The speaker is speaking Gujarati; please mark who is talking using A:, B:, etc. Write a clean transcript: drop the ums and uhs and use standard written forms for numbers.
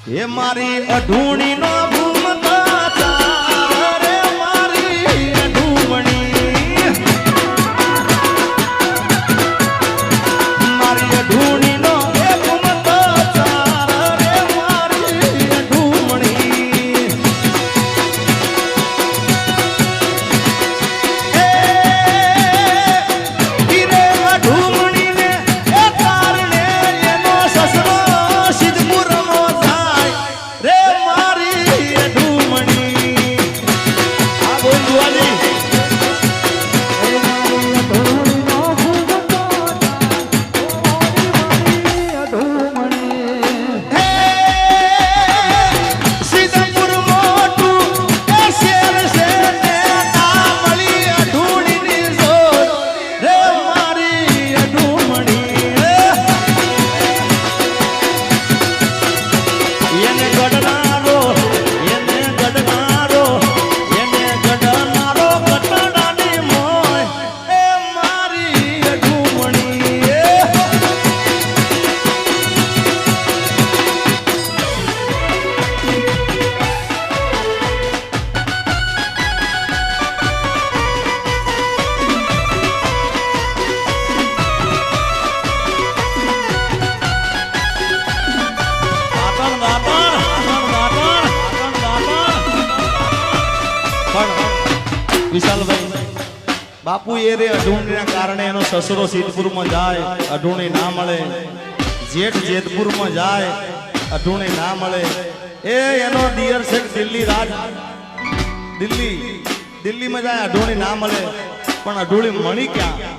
A: એ મારી અઢૂણી નો ભૂમતા ચાર રે મારી અઢૂમણી મારી અઢૂણી નો ભૂમતા ચાર રે મારી અઢૂમણી એ હીરે અઢૂમણી ને એ તારને એનો સસરો સિદ્ધપુર રે મારી અઢૂમણી આ બોલ દુઆજી વિશાલભાઈ બાપુ એ રે અઢૂણીના કારણે એનો સસરો સિદ્ધપુરમાં જાય અઢૂણી ના મળે જેઠ જેતપુરમાં જાય અઢૂણી ના મળે એ એનો દિયર છે દિલ્હી દિલ્હીમાં જાય અઢૂણી ના મળે પણ અઢૂણી મળી ક્યાં